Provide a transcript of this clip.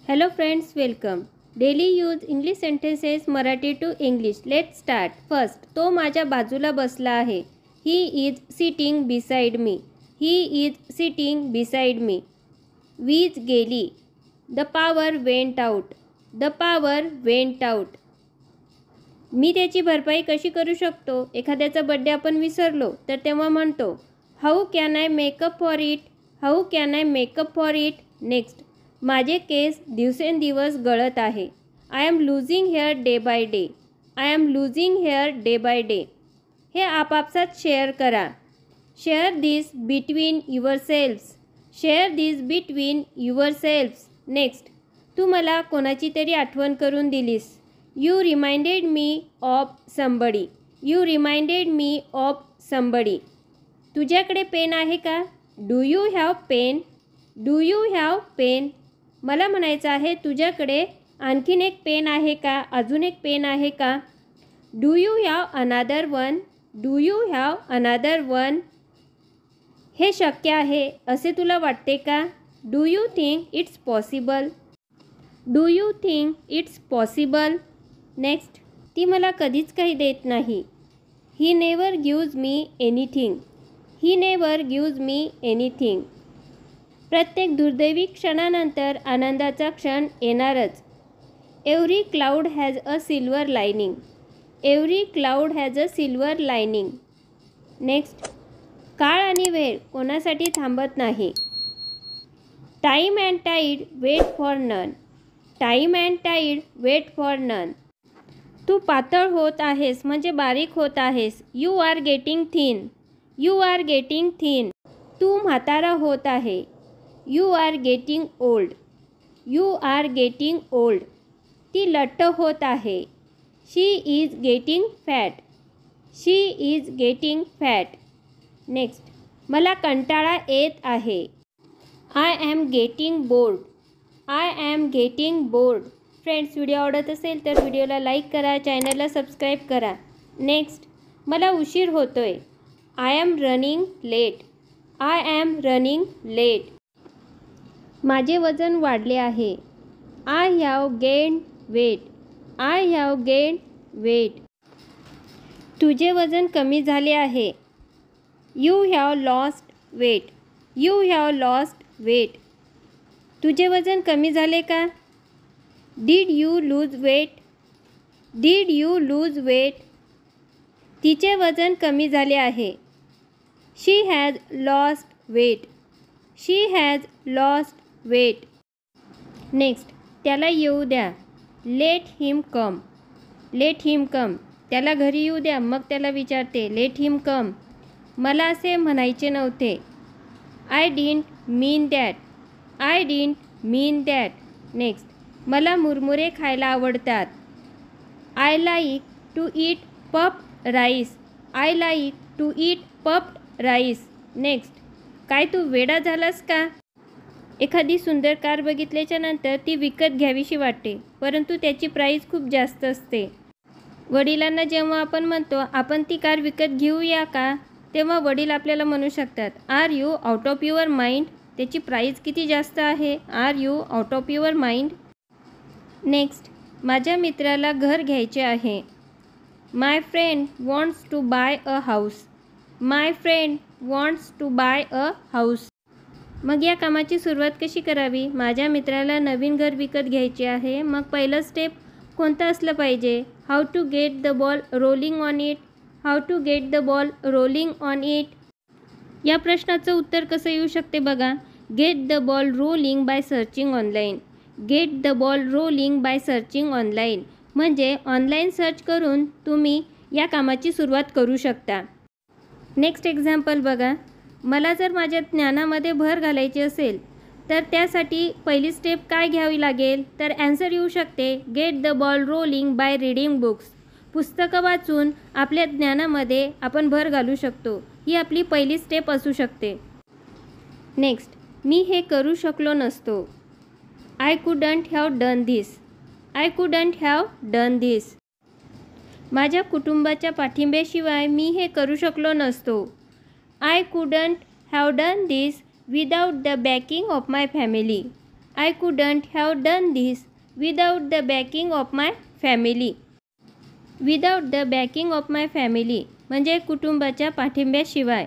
Hello friends, welcome. Daily use English sentences Marathi to English. Let's start. First, तो माझ्या बाजूला बसला आहे. He is sitting beside me. He is sitting beside me. वीज गेली. The power went out. The power went out. मी त्याची भरपाई कशी करू शकतो? एखाद्याचा बर्थडे आपण विसरलो तर तेव्हा म्हणतो how can I make up for it? How can I make up for it? Next, माझे केस दिवसेंदिवस गळत आहे. I am losing hair day by day. I am losing hair day by day. हे आपापसात शेअर करा. Share this between yourselves. Share this between yourselves. Next, तू मला कोणाची तरी आठवण करून दिलीस. You reminded me of somebody. You reminded me of somebody. तुझ्याकडे पेन आहे का? Do you have pen? Do you have pen? मला म्हणायचं आहे तुझ्याकडे आणखीन एक पेन आहे का? अजून एक पेन आहे का? Do you have another one? Do you have another one? हे शक्य आहे असे तुला वाटते का? Do you think it's possible? Do you think it's possible? Next, ती मला कधीच काही देत नाही. He never gives me anything. He never gives me anything. प्रत्येक दुर्दैवी क्षणानंतर आनंदाचा क्षण येणारच. Every cloud has a silver lining. Every cloud has a silver lining. Next, काळ आणि वेळ कोणासाठी थांबत नाही. Time and tide wait for none. Time and tide wait for none. तू पातळ होत आहेस म्हणजे बारीक होत आहेस. You are getting thin. You are getting thin. तू म्हातारा होत आहे. You are getting old. You are getting old. ती लठ्ठ होत आहे. She is getting fat. She is getting fat. Next, मला कंटाळा येत आहे. I am getting bored. I am getting bored. Friends, video आवडत असेल तर व्हिडिओला लाईक करा, चॅनलला सबस्क्राईब करा. नेक्स्ट, मला उशीर होतोय. I am running late. I am running late. माझे वजन वाढले आहे. I have gained weight. I have gained weight. तुझे वजन कमी झाले आहे. You have lost weight. You have lost weight. तुझे वजन कमी झाले का? Did you lose weight? Did you lose weight? तिचे वजन कमी झाले आहे. She has lost weight. She has lost weight. Next, त्याला येऊ द्या. लेट हिम कम. लेट हिम कम. त्याला घरी येऊ द्या. मग त्याला विचारते लेट हिम कम. मला असे म्हणायचे नव्हते. I didn't mean that. I didn't mean that. Next, मला मुरमुरे खायला आवडतात. I like to eat puffed rice. I like to eat puffed rice. Next, काय तू वेडा झालास का? एखादी सुंदर कार बघितल्याच्या नंतर ती विकत घ्यावीशी वाटते, परंतु त्याची प्राईस खूप जास्त असते. वडिलांना जेव्हा आपण म्हणतो आपण ती कार विकत घेऊया का, तेव्हा वडील आपल्याला म्हणू शकतात are you out of your mind? त्याची प्राईस किती जास्त आहे. Are you out of your mind? Next, माझ्या मित्राला घर घ्यायचे आहे. My friend wants to buy a house. My friend wants to buy a house. मग या कामाची सुरुवात कशी करावी? माझ्या मित्राला नवीन घर विकत घ्यायचे आहे. मग पहिलं स्टेप कोणतं असलं पाहिजे? How to get the ball rolling on it. How to get the ball rolling on it. या प्रश्नाचं उत्तर कसं येऊ शकते बघा. Get the ball rolling by searching online. Get the ball rolling by searching online म्हणजे ऑनलाईन सर्च करून तुम्ही या कामाची सुरुवात करू शकता. नेक्स्ट एक्झाम्पल बघा. मला जर माझ्या ज्ञानामध्ये भर घालायची असेल तर त्यासाठी पहिली स्टेप काय घ्यावी लागेल? तर ॲन्सर येऊ शकते gate the ball rolling by reading books. पुस्तकं वाचून आपल्या ज्ञानामध्ये आपण भर घालू शकतो. ही आपली पहिली स्टेप असू शकते. नेक्स्ट, मी हे करू शकलो नसतो. I couldn't have done this. I couldn't have done this. माझ्या कुटुंबाच्या पाठिंब्याशिवाय मी हे करू शकलो नसतो. I couldn't have done this without the backing of my family. I couldn't have done this without the backing of my family. Without the backing of my family म्हणजे कुटुंबाच्या पाठिंब्याशिवाय.